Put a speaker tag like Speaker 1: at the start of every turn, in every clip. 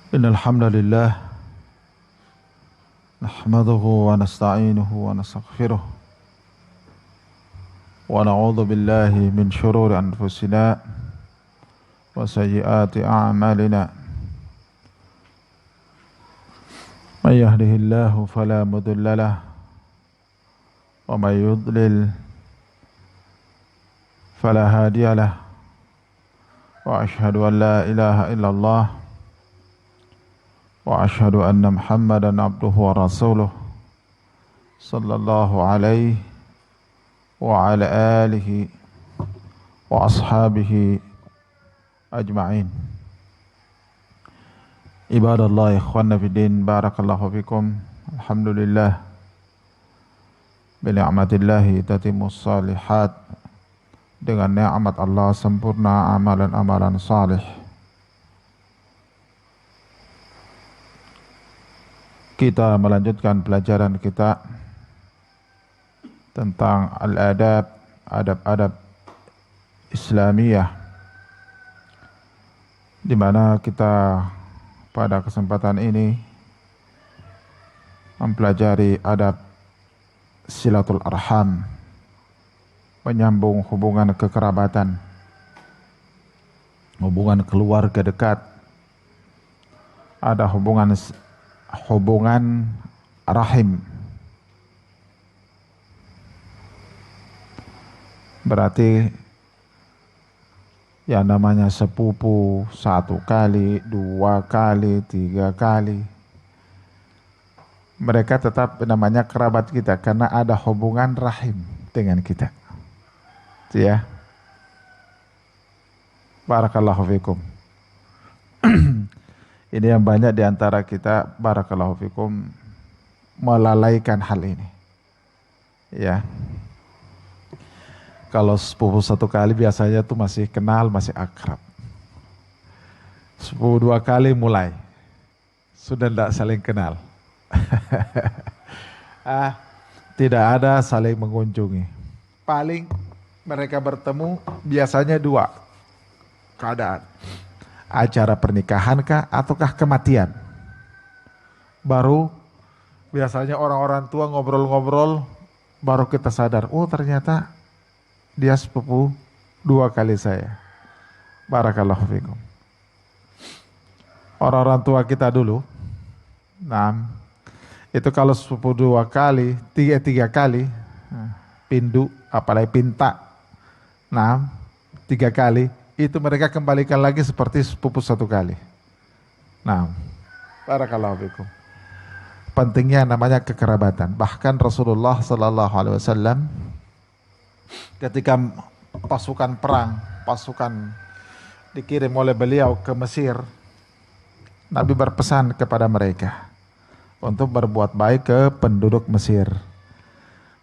Speaker 1: إن الحمد لله نحمده ونستعينه ونستغفره ونعوذ بالله من شرور أنفسنا وسيئات أعمالنا من يهده الله فلا مضل له ومن يضلل فلا هادي له وأشهد أن لا إله إلا الله وأشهد أن محمدا عبده ورسوله صلى الله عليه وعلى آله وأصحابه أجمعين. عباد الله إخواننا في الدين بارك الله فيكم. الحمد لله بنعمة الله تتم الصالحات. Dengan nikmat Allah sempurna amalan-amalan salih. Kita melanjutkan pelajaran kita tentang al-adab, adab-adab Islamiyah, di mana kita pada kesempatan ini mempelajari adab silatul arham, menyambung hubungan kekerabatan, hubungan keluarga dekat. Ada hubungan rahim. Berarti yang namanya sepupu 1 kali, 2 kali, 3 kali, mereka tetap namanya kerabat kita karena ada hubungan rahim dengan kita. Ya. Barakallahu fikum. Ini yang banyak di antara kita, barakallahu fikum, melalaikan hal ini. Ya. Kalau sepupu 1 kali biasanya tuh masih kenal, masih akrab. Sepupu 2 kali mulai sudah tidak saling kenal. Tidak ada saling mengunjungi. Paling mereka bertemu biasanya 2 keadaan. Acara pernikahan kah ataukah kematian. Baru biasanya orang-orang tua ngobrol-ngobrol, baru kita sadar, oh ternyata dia sepupu 2 kali saya. Barakallahu fikum. Orang-orang tua kita dulu, itu kalau sepupu 2 kali, 3 kali, pindu, apalagi pinta, 3 kali, itu mereka kembalikan lagi seperti sepupu 1 kali. Barakallahu fikum. Pentingnya namanya kekerabatan. Bahkan Rasulullah sallallahu alaihi wasallam ketika pasukan perang, pasukan dikirim oleh beliau ke Mesir, Nabi berpesan kepada mereka untuk berbuat baik ke penduduk Mesir.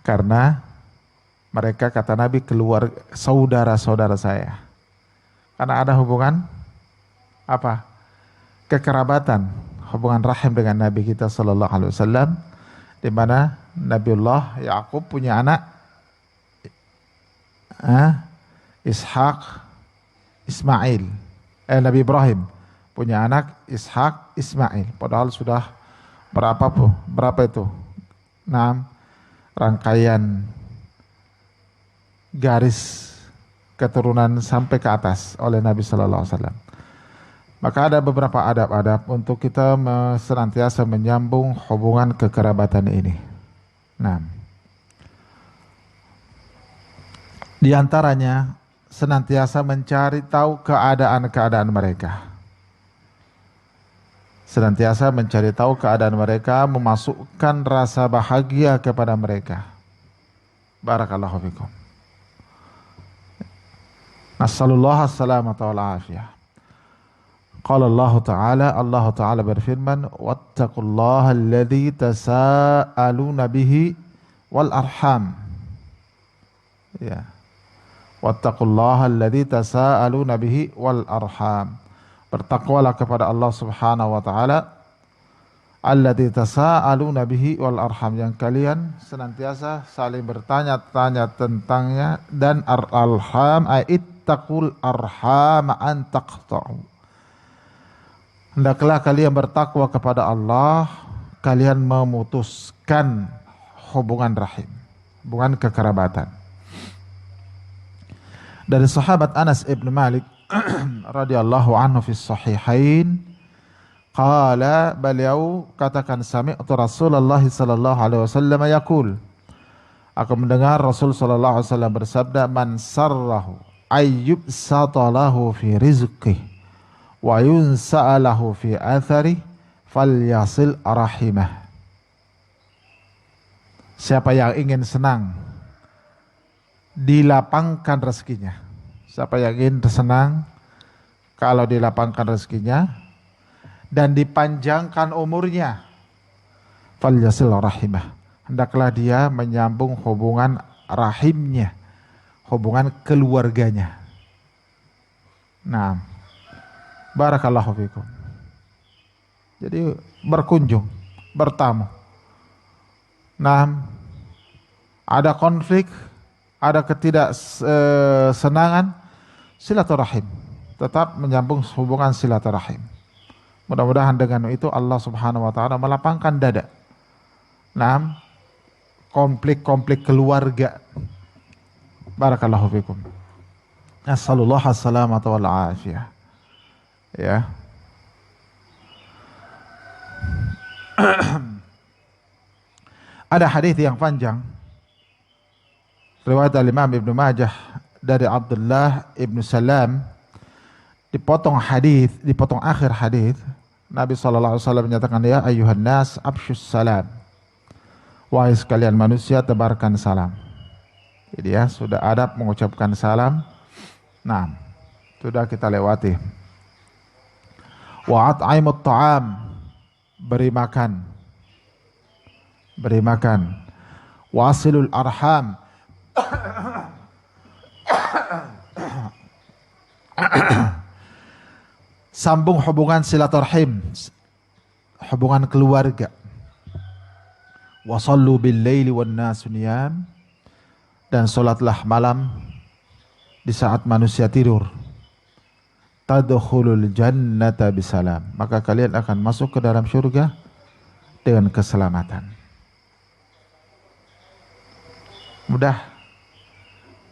Speaker 1: Karena mereka, kata Nabi, keluar saudara-saudara saya. Karena ada hubungan kekerabatan, hubungan rahim dengan Nabi kita sallallahu alaihi wasallam, di mana Nabiullah Yaqub punya anak Ishak, Ismail. Nabi Ibrahim punya anak Ishak, Ismail. Padahal sudah berapa itu? 6 rangkaian garis keturunan sampai ke atas oleh Nabi sallallahu alaihi wasallam. Maka ada beberapa adab-adab untuk kita senantiasa menyambung hubungan kekerabatan ini. Di antaranya senantiasa mencari tahu keadaan-keadaan mereka. Senantiasa mencari tahu keadaan mereka, memasukkan rasa bahagia kepada mereka. Barakallahu fikum. Nas'alullah as-salamata wal afiyah. Qala Allah Ta'ala berfirman, wattaqullaha alladzi tasaaluna bihi wal arham. Ya. Wattaqullaha alladzi tasaaluna bihi wal arham. Bertakwalah kepada Allah Subhanahu wa taala, alladzi tasaaluna bihi wal arham, yang kalian senantiasa saling bertanya-tanya tentangnya, dan arham ittaqul arham an taqta'u. hendaklah kalian bertakwa kepada Allah, kalian memutuskan hubungan rahim, hubungan kekerabatan. Dari sahabat Anas ibn Malik radhiyallahu anhu fi sahihain, qala, beliau katakan, sami'tu Rasulullah sallallahu alaihi wasallam yaqul, aku mendengar Rasul sallallahu alaihi wasallam bersabda, man sarrahu ayyub satalahu fi rizqihi wa yunsa'alahu fi athari falyasil rahimah. Siapa yang ingin senang dilapangkan rezekinya, siapa yang ingin senang kalau dilapangkan rezekinya dan dipanjangkan umurnya, falyasil rahimah, hendaklah dia menyambung hubungan rahimnya, hubungan keluarganya. Nah, barakallahu fikum. Jadi berkunjung, bertamu. Nah, ada konflik, ada ketidaksenangan, silaturahim, tetap menyambung hubungan silaturahim. Mudah-mudahan dengan itu Allah Subhanahu wa taala melapangkan dada. Nah, konflik-konflik keluarga. Barakallahu fikum. Nasallallahu as-salamata wal afiyah. Ya. Ada hadis yang panjang riwayat Imam Ibnu Majah dari Abdullah Ibnu Salam, dipotong akhir hadis Nabi SAW menyatakan, ya ayuhan nas absyus salam, wahai sekalian manusia tebarkan salam. Jadi ya, sudah adab mengucapkan salam. Nah, sudah kita lewati. Wa at'imut ta'am, beri makan. Wasilul arham, sambung hubungan silaturahim, hubungan keluarga. Wasallu bil laili wan nasu niyam, dan salatlah malam di saat manusia tidur. Tadkhulul jannata bisalam, maka kalian akan masuk ke dalam surga dengan keselamatan.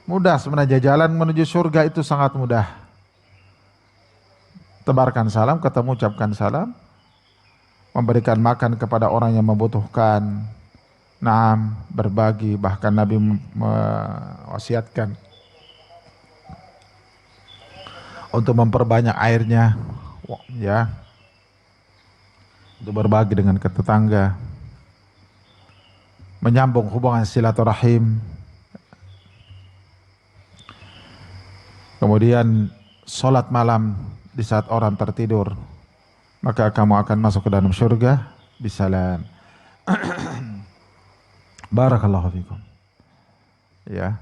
Speaker 1: Mudah sebenarnya, jalan menuju surga itu sangat mudah. Tebarkan salam, ketemu ucapkan salam, memberikan makan kepada orang yang membutuhkan, berbagi, bahkan Nabi mewasiatkan untuk memperbanyak airnya, ya, untuk berbagi dengan tetangga, menyambung hubungan silaturahim. Kemudian sholat malam di saat orang tertidur, maka kamu akan masuk ke dalam surga bisalam. Barakallahu fikum. Ya.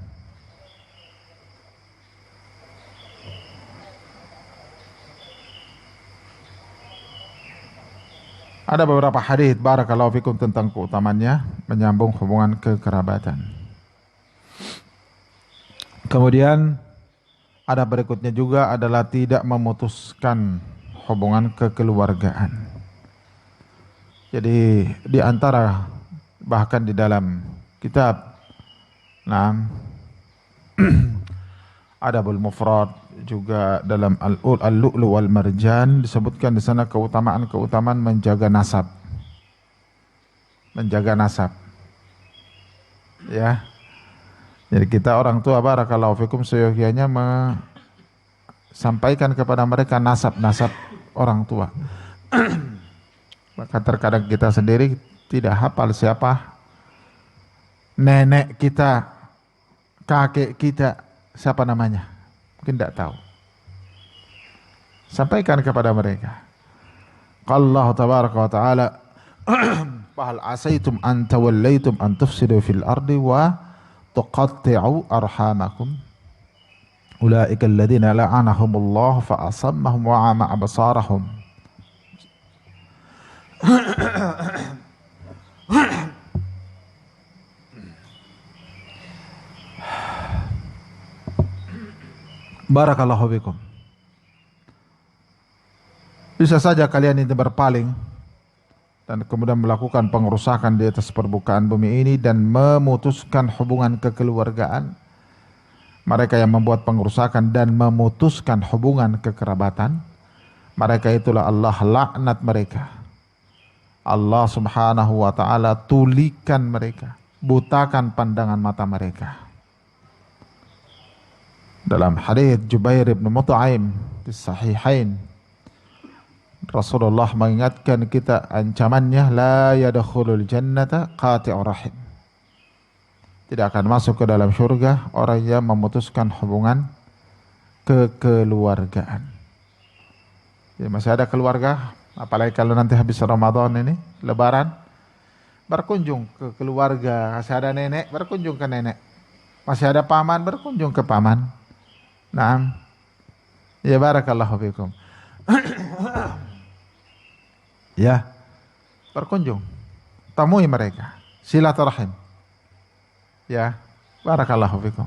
Speaker 1: Ada beberapa hadis barakallahu fikum tentang keutamannya menyambung hubungan kekerabatan. Kemudian ada berikutnya juga adalah tidak memutuskan hubungan kekeluargaan. Jadi di antara, bahkan di dalam kitab Adabul Mufrad, juga dalam Al-Lu'lu' wal Marjan disebutkan di sana keutamaan menjaga nasab. Menjaga nasab. Ya. Jadi kita orang tua barakallahu fikum seyogianya sampaikan kepada mereka nasab-nasab orang tua. Maka terkadang kita sendiri tidak hafal siapa nenek kita, kakek kita, siapa namanya, mungkin tidak tahu. Sampaikan kepada mereka. Allah tabaraka wa ta'ala, fahal asaitum an tawallaitum an tufsidu fil ardi wa tuqatti'u arhamakum ulaika alladhina la'anahumullah fa asammahum wa ama absarahum. Barakallahu fikum. Bisa saja kalian ini berpaling dan kemudian melakukan pengerusakan di atas permukaan bumi ini dan memutuskan hubungan kekeluargaan. Mereka yang membuat pengerusakan dan memutuskan hubungan kekerabatan, mereka itulah Allah laknat mereka. Allah subhanahu wa ta'ala tulikan mereka, butakan pandangan mata mereka. Dalam hadis Jubair bin Mut'aim di Sahihain, Rasulullah mengingatkan kita ancamannya, la yadkhulul jannata qati'ur rahim. Tidak akan masuk ke dalam surga orang yang memutuskan hubungan kekeluargaan. Jadi masih ada keluarga, apalagi kalau nanti habis Ramadan ini, Lebaran, berkunjung ke keluarga. Masih ada nenek, berkunjung ke nenek. Masih ada paman, berkunjung ke paman. Naam. Ya barakallahu fikum. Ya, berkunjung, temui mereka, silaturahim. Ya, barakallahu fikum.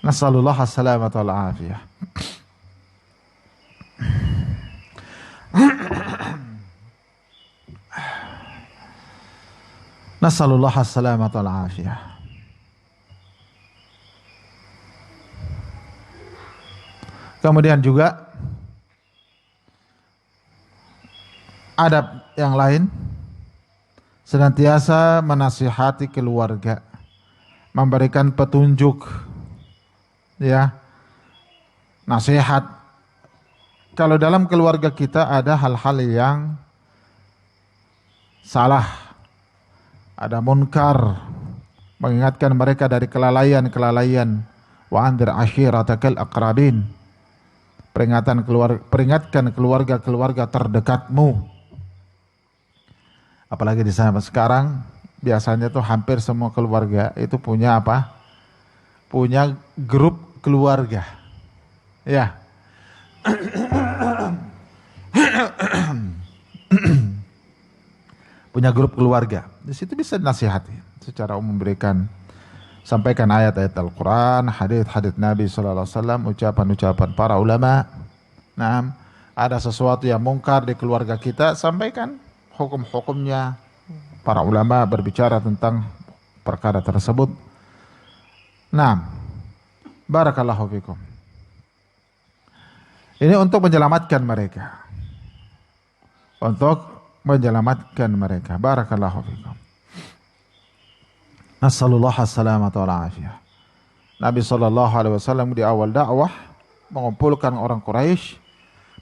Speaker 1: Nasallallahu as-salamata wal afiyah. Nasallallahu as-salamata wal afiyah. Kemudian juga adab yang lain, senantiasa menasihati keluarga, memberikan petunjuk, ya, nasihat. Kalau dalam keluarga kita ada hal-hal yang salah, ada munkar, mengingatkan mereka dari kelalaian-kelalaian. Wa anzir ashiratakal aqrabin. Peringatkan keluarga-keluarga terdekatmu. Apalagi di zaman sekarang, biasanya tuh hampir semua keluarga itu punya apa? Punya grup keluarga. Ya. Punya grup keluarga. Di situ bisa nasihati secara umum, sampaikan ayat-ayat Al-Quran, hadits-hadits Nabi SAW, ucapan-ucapan para ulama. Nah, ada sesuatu yang mungkar di keluarga kita, sampaikan hukum-hukumnya. Para ulama berbicara tentang perkara tersebut. Nah, barakallahu fikum. Ini untuk menyelamatkan mereka. Untuk menyelamatkan mereka. Barakallahu fikum. Nasallallahu as-salamata wal afiyah. Nabi SAW di awal dakwah mengumpulkan orang Quraisy,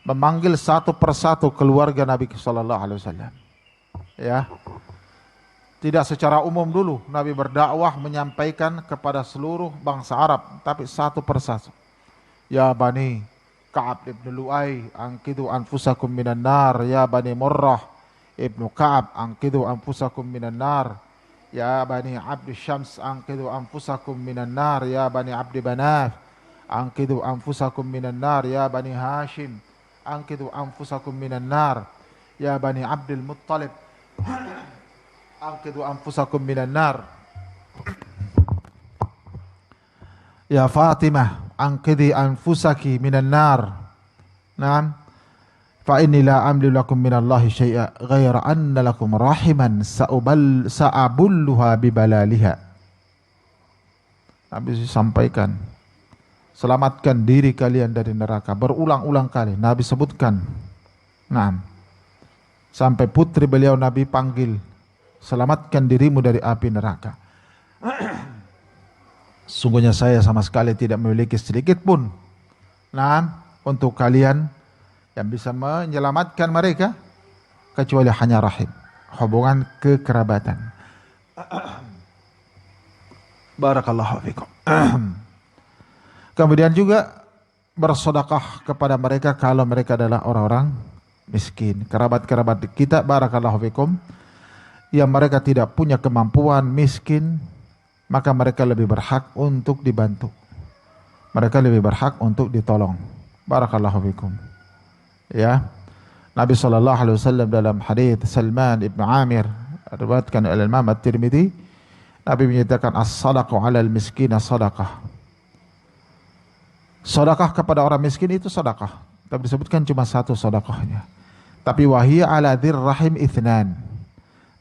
Speaker 1: memanggil satu persatu keluarga Nabi SAW. Ya, tidak secara umum dulu Nabi berdakwah menyampaikan kepada seluruh bangsa Arab, tapi satu persatu. Ya Bani Ka'ab ibn Lu'ay, angkidu anfusakum minan nar. Ya Bani Murrah ibnu Ka'ab, angkidu anfusakum minan nar. Ya Bani Abdi Syams, angkidu anfusakum minan nar. Ya Bani Abdi Banaf, angkidu anfusakum minan nar. Ya Bani Hashim, angkidu anfusakum minan nar. Ya Bani Abdul Muttalib, angkidu anfusakum minan nar. Ya Fatimah, angkidi anfusaki minan nar. Naam. Fa inni la amliku lakum minallahi syai'a ghaira anna lakum rahiman sa'abulluha bibalaliha. Nabi sampaikan, selamatkan diri kalian dari neraka. Berulang-ulang kali Nabi sebutkan. Nah, sampai putri beliau Nabi panggil, selamatkan dirimu dari api neraka. Sungguhnya saya sama sekali tidak memiliki sedikit pun, nah, untuk kalian yang bisa menyelamatkan mereka kecuali hanya rahim, hubungan kekerabatan. Barakallahu fikum. Kemudian juga bersedekah kepada mereka kalau mereka adalah orang-orang miskin, kerabat-kerabat kita, barakallahu fikum, yang mereka tidak punya kemampuan, miskin, maka mereka lebih berhak untuk dibantu. Mereka lebih berhak untuk ditolong. Barakallahu fikum. Ya, Nabi SAW dalam hadis Salman ibn Amir, diriwayatkan oleh Imam At-Tirmidzi, Nabi menyatakan as-sadaqah 'alal miskin sadaqah. Sedekah kepada orang miskin itu sedekah. Tapi disebutkan cuma satu sedekahnya. Tapi wahiyya ala dzir rahim itsnan.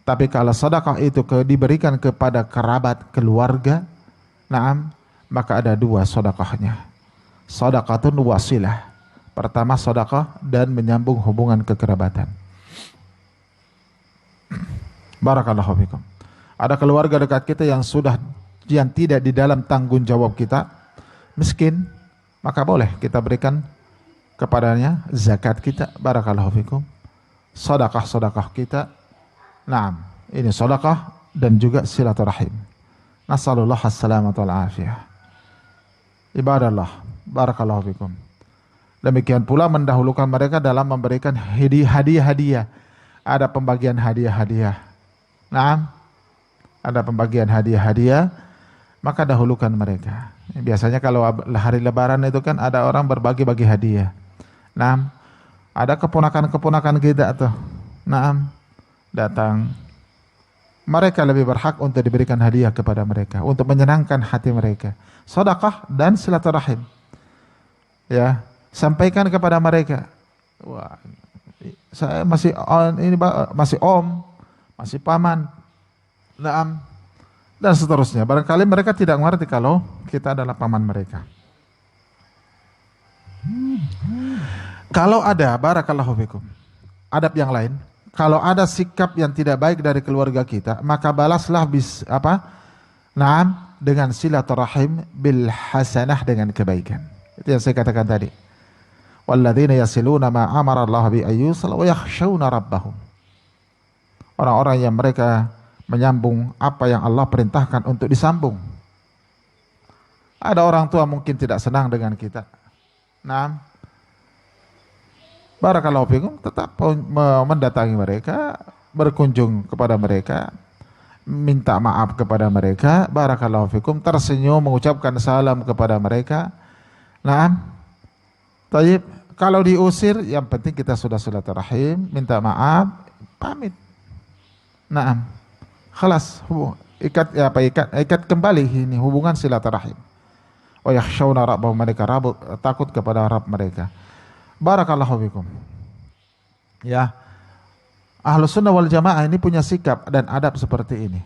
Speaker 1: Tapi kalau sedekah itu diberikan kepada kerabat keluarga, na'am, maka ada dua sedekahnya. Sedekatun wasilah. Pertama sedekah dan menyambung hubungan kekerabatan. Barakallahu fikum. Ada keluarga dekat kita yang tidak di dalam tanggung jawab kita, miskin, maka boleh kita berikan kepadanya zakat kita. Barakallahu fikum. Sedekah kita. Naam, ini sedekah dan juga silaturahim. Nasallallahu as-salamata wal afiyah. Ibadallah, barakallahu fikum. Demikian pula mendahulukan mereka dalam memberikan hadiah-hadiah. Ada pembagian hadiah-hadiah. Naam, ada pembagian hadiah-hadiah, maka dahulukan mereka. Biasanya kalau hari lebaran itu kan ada orang berbagi-bagi hadiah. Naam, ada keponakan-keponakan kita tuh. Naam, datang. Mereka lebih berhak untuk diberikan hadiah kepada mereka, untuk menyenangkan hati mereka. Sedekah dan silaturahim. Ya, sampaikan kepada mereka. Wah, saya masih om, masih paman. Naam. Dan seterusnya. Barangkali mereka tidak mengerti kalau kita adalah paman mereka. Kalau ada, barakallahu fikum, adab yang lain, kalau ada sikap yang tidak baik dari keluarga kita, maka balaslah Naam, dengan silaturahim bil hasanah, dengan kebaikan. Itu yang saya katakan tadi. Walladzina yasiluna ma amara Allah bi ayyusal wa yakhshawna rabbahum. Orang-orang yang mereka menyambung apa yang Allah perintahkan untuk disambung. Ada orang tua mungkin tidak senang dengan kita. Naam. Barakallahu fikum, tetap mendatangi mereka, berkunjung kepada mereka, minta maaf kepada mereka, barakallahu fikum, tersenyum, mengucapkan salam kepada mereka. Naam. Tayyib, kalau diusir, yang penting kita sudah silaturahim, minta maaf, pamit. Naam. Khalas, ikat kembali ini hubungan silaturahim. Wa yakhshawna rabbahum, mereka takut kepada Rabb mereka. Barakallahu fikum. Ya. Ahlus sunnah wal jamaah ini punya sikap dan adab seperti ini.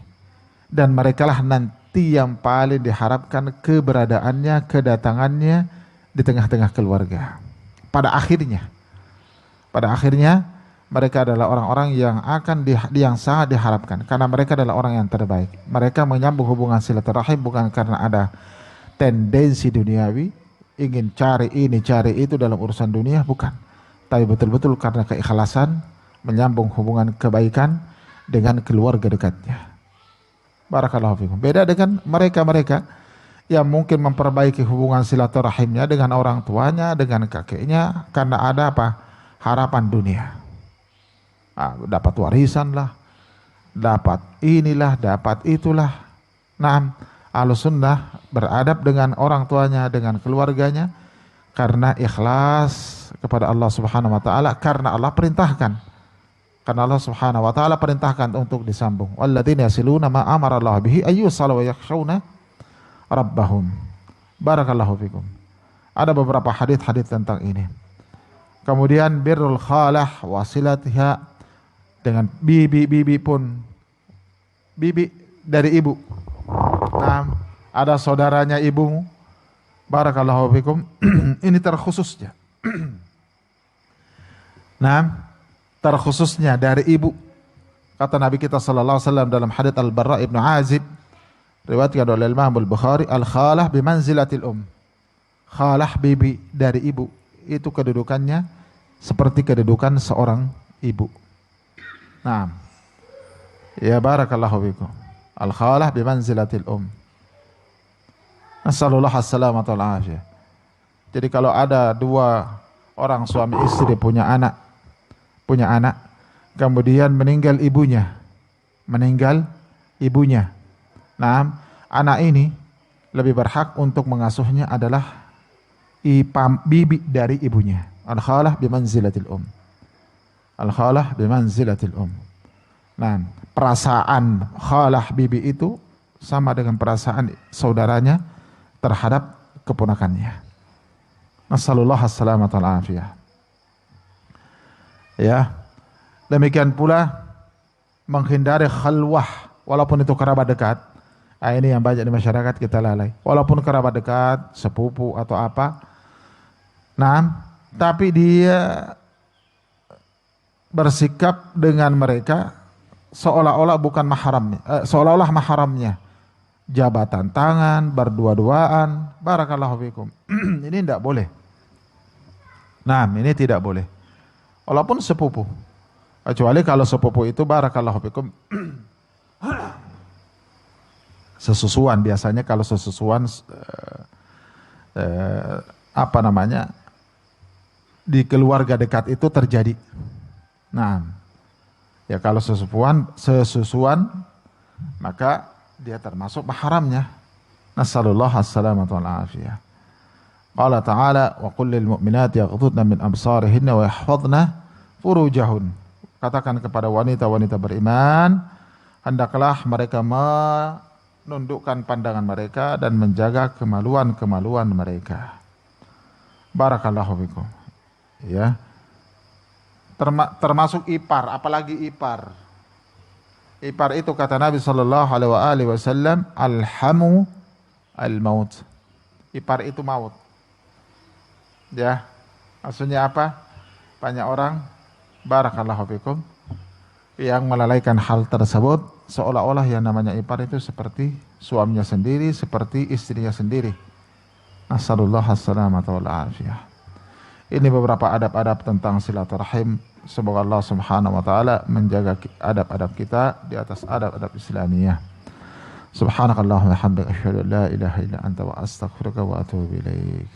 Speaker 1: Dan merekalah nanti yang paling diharapkan keberadaannya, kedatangannya di tengah-tengah keluarga. Pada akhirnya mereka adalah orang-orang yang yang sangat diharapkan, karena mereka adalah orang yang terbaik. Mereka menyambung hubungan silaturahim bukan karena ada tendensi duniawi, ingin cari ini cari itu dalam urusan dunia, bukan, tapi betul-betul karena keikhlasan menyambung hubungan kebaikan dengan keluarga dekatnya. Barakallahu fikum. Beda dengan mereka-mereka yang mungkin memperbaiki hubungan silaturahimnya dengan orang tuanya, dengan kakeknya, karena ada harapan dunia. Dapat warisan lah, dapat inilah, dapat itulah. Naam, Ahlus sunnah beradab dengan orang tuanya, dengan keluarganya, karena ikhlas kepada Allah Subhanahu wa taala, karena Allah perintahkan. Karena Allah Subhanahu wa taala perintahkan untuk disambung. Walladzina yasiluna ma amara Allah bihi ayyusalu wa yakhshawna rabbahum. Barakallahu fikum. Ada beberapa hadis-hadis tentang ini. Kemudian birrul khalah wasilatiha, dengan bibi pun, bibi dari ibu. Nah, ada saudaranya ibumu, barakallahu fikum, ini terkhususnya. Nah, terkhususnya dari ibu. Kata Nabi kita sallallahu alaihi wasallam dalam hadits Al-Barra ibn Azib, riwayatkan oleh Imam Al-Bukhari, al-khalah bimanzilatil Khalah, bibi dari ibu, itu kedudukannya seperti kedudukan seorang ibu. Nah, ya barakallahu fikum. Al-khalah bimanzilatil Nasallallahu as-salamata wal afiyah. Jadi kalau ada dua orang suami istri punya anak, kemudian meninggal ibunya. Nah, anak ini lebih berhak untuk mengasuhnya adalah bibi dari ibunya. Al-khalah bimanzilatil Al-khalah bimanzilatil Nah, perasaan khalah bibi itu sama dengan perasaan saudaranya terhadap keponakannya. Nasallallahu as-salamata wal afiyah. Ya. Demikian pula menghindari khalwah walaupun itu kerabat dekat. Nah, ini yang banyak di masyarakat kita lalai. Walaupun kerabat dekat, sepupu atau apa. Nah, tapi dia bersikap dengan mereka seolah-olah bukan mahramnya, seolah-olah mahramnya. Jabatan tangan, berdua-duaan, barakallahu fikum. Ini tidak boleh. Nah, ini tidak boleh. Walaupun sepupu. Kecuali kalau sepupu itu barakallahu fikum sesusuan, biasanya kalau sesusuan apa namanya di keluarga dekat itu terjadi. Nah, ya kalau sesusuan maka dia termasuk mahramnya. Nasallallahu as-salamata wal afiyah. Qala ta'ala wa qul lil mu'minati yaghdudna min absarihinna wa yahfazna furujahun. Katakan kepada wanita-wanita beriman, hendaklah mereka menundukkan pandangan mereka dan menjaga kemaluan-kemaluan mereka. Barakallahu fikum. Ya. Termasuk ipar, apalagi ipar. Ipar itu kata Nabi sallallahu alaihi wasallam, alhamu al-maut. Ipar itu maut. Ya. Maksudnya apa? Banyak orang barakallahu fikum yang melalaikan hal tersebut, seolah-olah yang namanya ipar itu seperti suaminya sendiri, seperti istrinya sendiri. Nasallallahu as-salamata wal afiyah. Ini beberapa adab-adab tentang silaturahim. Semoga Allah Subhanahu wa taala menjaga adab-adab kita di atas adab-adab Islamiyah. Subhanakallahumma wa bihamdika asyhadu an la ilaha illa anta wa astaghfiruka wa atubu ilaik.